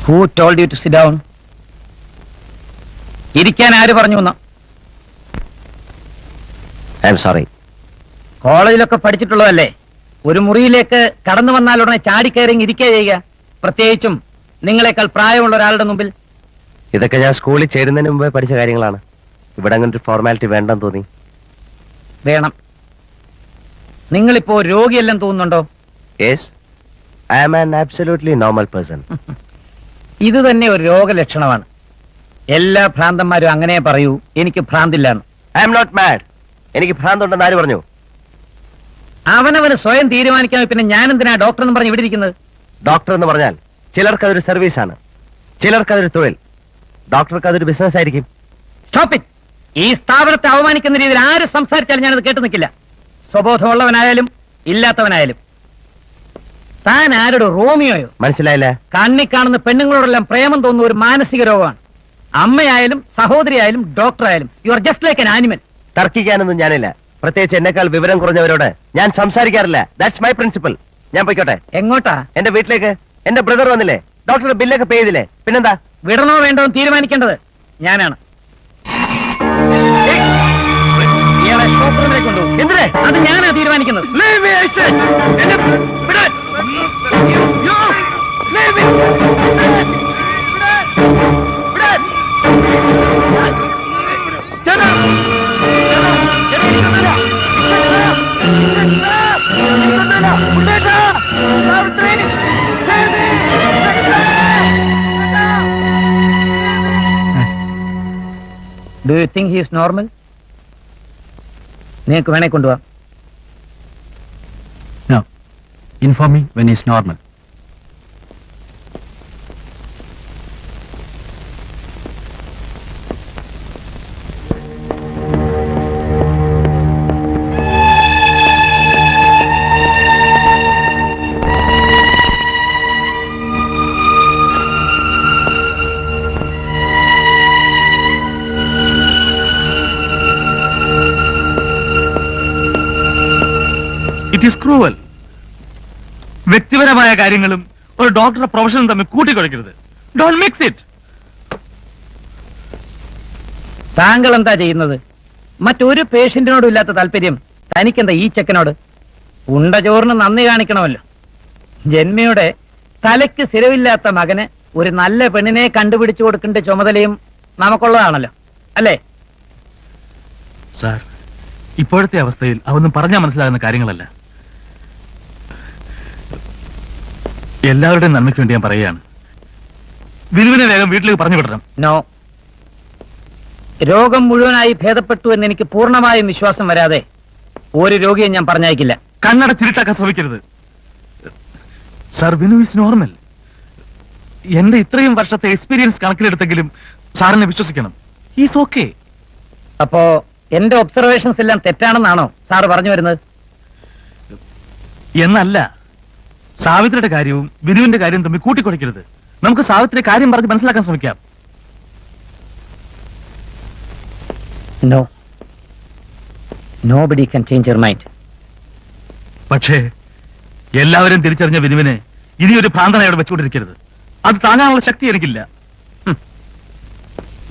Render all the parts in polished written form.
Who told you to sit down? ഇരിക്കാൻ ആര് പറഞ്ഞു എന്ന്? I am sorry. കോളേജിലൊക്കെ പഠിച്ചിട്ടുള്ളതല്ലേ, ഒരു മുറിയിലേക്ക് കടന്നു വന്നാൽ ഉടനെ ചാടിക്കയറി ഇരിക്കുക ചെയ്യുക, പ്രത്യേകിച്ചും നിങ്ങളെക്കാൾ പ്രായമുള്ള ഒരാളുടെ മുമ്പിൽ. ഇതൊക്കെ ഞാൻ സ്കൂളിൽ ചേരുന്നതിന് മുമ്പേ പഠിച്ച കാര്യങ്ങളാണ്. ഇവിടെ അങ്ങനെ ഒരു ഫോർമാലിറ്റി വേണ്ടെന്ന് തോന്നി. വേണം. നിങ്ങളിപ്പോ രോഗിയെല്ലാം തോന്നുന്നുണ്ടോ? Yes, I am an absolutely normal person. ഇത് തന്നെ ഒരു രോഗലക്ഷണമാണ്. എല്ലാ ഭ്രാന്തന്മാരും അങ്ങനെ പറയൂ, എനിക്ക് ഭ്രാന്തില്ലാന്ന്. I am not mad. എനിക്ക് ഭ്രാന്തുണ്ടെന്ന് ആര് പറഞ്ഞു? അവനവന് സ്വയം തീരുമാനിക്കാൻ പിന്നെ ഞാൻ എന്തിനാ ഡോക്ടർ എന്ന് പറഞ്ഞ് ഇവിടെ ഇരിക്കുന്നത്? ഡോക്ടർ എന്ന് പറഞ്ഞാൽ ചിലർക്ക് അതൊരു സർവീസാണ്, ചിലർക്ക് അതൊരു തൊഴിൽ. ഡോക്ടർക്ക് അതൊരു ബിസിനസ് ആയിരിക്കും. Stop it. ഈ സ്ഥാപനത്തെ അവമാനിക്കുന്ന രീതിയിൽ ആര് സംസാരിച്ചാലും ഞാനത് കേട്ടു നിൽക്കില്ല. സ്വബോധമുള്ളവനായാലും ഇല്ലാത്തവനായാലും. താൻ ആരുടെ റോമിയോയോ? മനസ്സിലായില്ല? കണ്ണി കാണുന്ന പെണ്ണുങ്ങളോടെല്ലാം പ്രേമം തോന്നുന്ന ഒരു മാനസിക രോഗമാണ്. അമ്മയായാലും സഹോദരിയായാലും ഡോക്ടറായാലും you are just like an animal. തർക്കിക്കാനൊന്നും ഞാനില്ല. പ്രത്യേകിച്ച് എന്നെക്കാൾ വിവരം കുറഞ്ഞവരോട് ഞാൻ സംസാരിക്കാറില്ല. That's my principal. ഞാൻ പോയിക്കോട്ടെ. എങ്ങോട്ടാ? എന്റെ വീട്ടിലേക്ക്. എന്റെ ബ്രദർ വന്നില്ലേ, ഡോക്ടറുടെ ബില്ലൊക്കെ പേ ചെയ്തില്ലേ? പിന്നെന്താ? വിടണോ വേണ്ടോ തീരുമാനിക്കേണ്ടത് ഞാനാണ്. ഇയാളെ സ്റ്റോപ്പ് റൂമിലേക്ക് കൊണ്ടുപോകും. എന്തിനെ? അത് ഞാനാണ് തീരുമാനിക്കുന്നത്. Do you think he is normal? നിങ്ങൾക്ക് വേണേ കൊണ്ടുപോവാം. No. Inform me when he is normal. It is cruel. വ്യക്തിപരമായ കാര്യങ്ങളും ഒരു ഡോക്ടറുടെ പ്രൊഫഷനും തമ്മിൽ കൂട്ടിക്കുഴയ്ക്കരുത്. Don't mix it. താങ്കൾ എന്താ ചെയ്യുന്നത്? മറ്റൊരു പേഷ്യന്റിനോടും ഇല്ലാത്ത താല്പര്യം തനിക്കെന്താ ഈ ചെക്കനോട്? ഉണ്ട ചോറിന് നന്ദി കാണിക്കണമല്ലോ. ജന്മയുടെ തലയ്ക്ക് സ്ഥിരമില്ലാത്ത മകന് ഒരു നല്ല പെണ്ണിനെ കണ്ടുപിടിച്ചു കൊടുക്കേണ്ട ചുമതലയും നമുക്കുള്ളതാണല്ലോ, അല്ലേ? സാർ, ഇപ്പോഴത്തെ അവസ്ഥയിൽ അതൊന്നും പറഞ്ഞാൽ മനസ്സിലാകുന്ന കാര്യങ്ങളല്ല. എല്ലാവരുടെയും നന്മയ്ക്ക് വേണ്ടി ഞാൻ പറയുകയാണ്. വിനുവിനെ വേഗം വീട്ടിലേക്ക് പറഞ്ഞു വിടണം. നോ. രോഗം മുഴുവനായി ഭേദപ്പെട്ടു എന്ന് എനിക്ക് പൂർണ്ണമായും വിശ്വാസം വരാതെ ഒരു രോഗിയെ ഞാൻ പറഞ്ഞയക്കില്ല. കണ്ണടച്ചിരിട്ടാക്കാൻ ശ്രമിക്കരുത്. Sir, Vinu is normal. എന്റെ ഇത്രയും വർഷത്തെ എക്സ്പീരിയൻസ് കണക്കിലെടുത്തെങ്കിലും സാറിനെ വിശ്വസിക്കണം. Is okay. അപ്പോ എന്റെ ഒബ്സർവേഷൻസ് എല്ലാം തെറ്റാണെന്നാണോ സാറ് പറഞ്ഞു വരുന്നത്? എന്നല്ല, സാവിത്രിയുടെ കാര്യവും വിനുവിന്റെ കാര്യവും തമ്മിൽ കൂട്ടിക്കുഴയ്ക്കരുത്. നമുക്ക് സാവിത്രിയുടെ കാര്യം പറഞ്ഞ് മനസ്സിലാക്കാൻ ശ്രമിക്കാം. No, nobody can change your mind. പക്ഷേ എല്ലാവരും തിരിച്ചറിഞ്ഞ വിനുവിനെ ഇനിയൊരു ഭ്രാന്തനായി അവിടെ വെച്ചുകൊണ്ടിരിക്കരുത്. അത് താങ്ങാനുള്ള ശക്തി എനിക്കില്ല.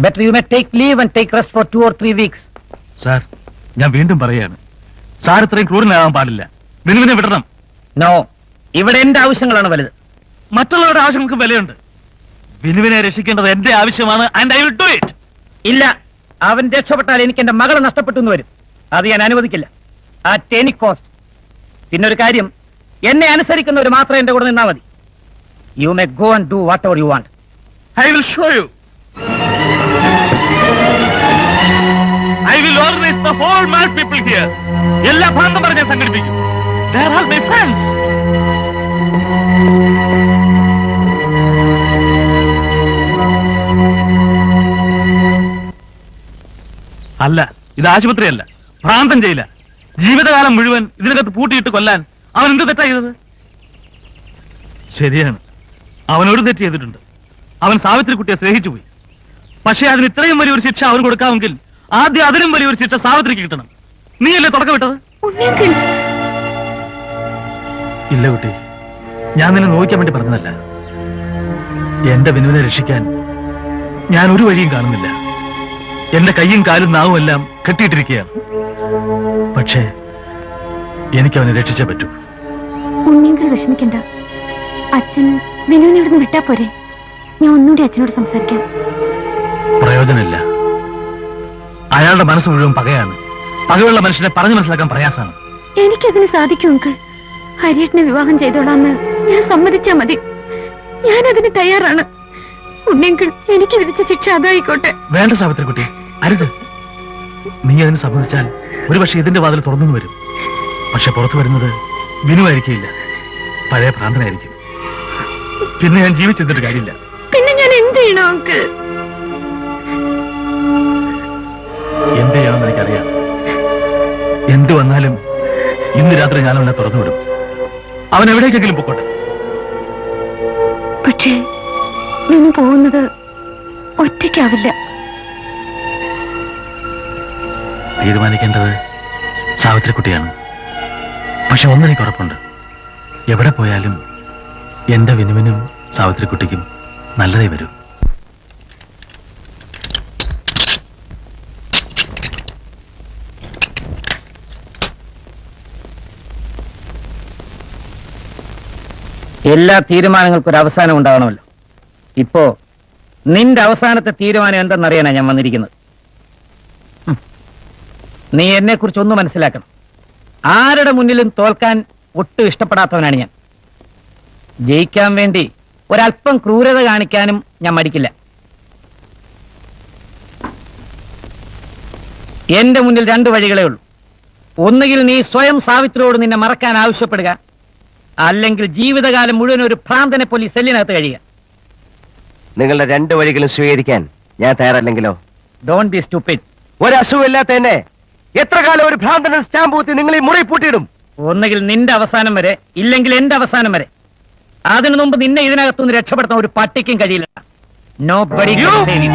Better you may take leave and take rest for 2 or 3 weeks. Sir, ഞാൻ വീണ്ടും പറയുകയാണ്, സാർ ഇത്രയും ക്രൂരനാകാൻ പാടില്ല. വിനുവിനെ വിടണം. നോ, ഇവിടെ എന്റെ ആവശ്യങ്ങളാണ് വലുത്. മറ്റുള്ളവരുടെ ആവശ്യങ്ങൾക്ക് വിലയുണ്ട്. വിനുവിനെ രക്ഷിക്കേണ്ടത് എന്റെ ആവശ്യമാണ്. And I will do it. ഇല്ല, അവൻ രക്ഷപ്പെട്ടാൽ എനിക്ക് എന്റെ മകളെ നഷ്ടപ്പെട്ടു എന്ന് വരും. അത് ഞാൻ അനുവദിക്കില്ല, അറ്റ് എനി കോസ്റ്റ്. പിന്നൊരു കാര്യം, എന്നെ അനുസരിക്കുന്നവർ മാത്രം എന്റെ കൂടെ നിന്നാൽ മതി. You may go and do what ever you want. I will show you. I will organize the whole mad people here. എല്ലാ ഭ്രാന്തന്മാരെ ഞാൻ സംഘടിപ്പിക്കും. They are all my friends. അല്ല, ഇത് ആശുപത്രിയല്ല, ഭ്രാന്തൻ ചെയ്യില്ല. ജീവിതകാലം മുഴുവൻ ഇതിനകത്ത് പൂട്ടിയിട്ട് കൊല്ലാൻ അവൻ എന്ത് തെറ്റാ ചെയ്തത്? ശരിയാണ്, അവൻ ഒരു തെറ്റ് ചെയ്തിട്ടുണ്ട്. അവൻ സാവിത്രി കുട്ടിയെ സ്നേഹിച്ചു പോയി. പക്ഷേ അതിന് ഇത്രയും വലിയൊരു ശിക്ഷ അവൻ കൊടുക്കാമെങ്കിൽ ആദ്യം അതിലും വലിയൊരു ശിക്ഷ സാവിത്രിക്ക് കിട്ടണം. നീയല്ലേ തുടക്കം വിട്ടത്? ഇല്ല കുട്ടി, ഞാൻ നിന്നെ നോക്കാൻ വേണ്ടി പറഞ്ഞതല്ല. എന്റെ വിനുവിനെ രക്ഷിക്കാൻ ഞാൻ ഒരു വഴിയും കാണുന്നില്ല. എന്റെ കൈയും കാലും നാവും എല്ലാം കെട്ടിയിട്ടിരിക്കുകയാണ്. പക്ഷേ എനിക്ക് അവനെ രക്ഷിച്ചേ പറ്റൂ. ഉണ്ണിയെങ്കിൽ വിഷമിക്കണ്ട. അച്ഛൻ വിനുവിനെ ഇവിടുന്ന് വിട്ടാ പോരെ? ഞാൻ ഒന്നുകൂടി അച്ഛനോട് സംസാരിക്കാം. പ്രയോജനമില്ല. അയാളുടെ മനസ്സ് മുഴുവൻ പകയാണ്. പകയുള്ള മനുഷ്യനെ പറഞ്ഞു മനസ്സിലാക്കാൻ പ്രയാസമാണ്. എനിക്കതിന് സാധിക്കും അങ്കിൾ. ഹരിയേട്ടനെ വിവാഹം ചെയ്തോളാന്ന് ഞാൻ സമ്മതിച്ചാ മതി. ഞാനതിന് തയ്യാറാണ്. ഉണ്ണിയെങ്കിൽ എനിക്ക് വിധിച്ച ശിക്ഷ അതായിക്കോട്ടെ. വേണ്ട സാവിത്രിക്കുട്ടി, അരുത്. നീ അതിന് സമ്മതിച്ചാൽ ഒരുപക്ഷെ ഇതിന്റെ വാതിൽ തുറന്നു വരും. പക്ഷെ പുറത്തു വരുന്നത് വിനുവായിരിക്കില്ല, പഴയ ഭ്രാന്തനായിരിക്കും. പിന്നെ ഞാൻ ജീവിച്ചെന്നിട്ട് കാര്യമില്ല. പിന്നെ ഞാൻ എന്ത് ചെയ്യണോ അങ്കിൾ? എന്ത് ചെയ്യണമെന്ന് എനിക്കറിയാം. എന്ത് വന്നാലും ഇന്ന് രാത്രി ഞാൻ അവനെ തുറന്നു വിടും. അവൻ എവിടേക്കെങ്കിലും പൊക്കോട്ടെ. പക്ഷേ വിനു പോകുന്നത് ഒറ്റയ്ക്കാവില്ല. തീരുമാനിക്കേണ്ടത് സാവിത്രിക്കുട്ടിയാണ്. പക്ഷെ ഒന്നെനിക്ക് ഉറപ്പുണ്ട്, എവിടെ പോയാലും എന്റെ വിനുവിനും സാവിത്രിക്കുട്ടിക്കും നല്ലതേ വരൂ. എല്ലാ തീരുമാനങ്ങൾക്കും ഒരു അവസാനം ഉണ്ടാവണമല്ലോ. ഇപ്പോ നിന്റെ അവസാനത്തെ തീരുമാനം എന്തെന്നറിയാനാ ഞാൻ വന്നിരിക്കുന്നത്. നീ എന്നെ കുറിച്ച് ഒന്ന് മനസ്സിലാക്കണം. ആരുടെ മുന്നിലും തോൽക്കാൻ ഒട്ടും ഇഷ്ടപ്പെടാത്തവനാണ് ഞാൻ. ജയിക്കാൻ വേണ്ടി ഒരല്പം ക്രൂരത കാണിക്കാനും ഞാൻ മടിക്കില്ല. എന്റെ മുന്നിൽ രണ്ട് വഴികളേ ഉള്ളൂ. ഒന്നുകിൽ നീ സ്വയം സാവിത്രിയോട് നിന്നെ മറക്കാൻ ആവശ്യപ്പെടുക, അല്ലെങ്കിൽ ജീവിതകാലം മുഴുവൻ ഒരു ഭ്രാന്തനെ പോലെ സെല്ലിനകത്ത് കഴിയുക. നിങ്ങളുടെ രണ്ട് വഴികളും സ്വീകരിക്കാൻ ഞാൻ തയ്യാറല്ലെങ്കിലോ? Don't be stupid. ഒരസുഖമില്ലാത്ത എന്നെ എത്ര കാലം ഒരു ഭ്രാന്തനെ സ്റ്റാമ്പ് കുത്തി നിങ്ങൾ ഈ മുറി പൂട്ടിയിടും? ഒന്നുകിൽ നിന്റെ അവസാനം വരെ, ഇല്ലെങ്കിൽ എന്റെ അവസാനം വരെ. അതിനു മുമ്പ് നിന്നെ ഇതിനകത്തുനിന്ന് രക്ഷപ്പെടുത്താൻ ഒരു പട്ടിക്കും കഴിയില്ല. Nobody can save you.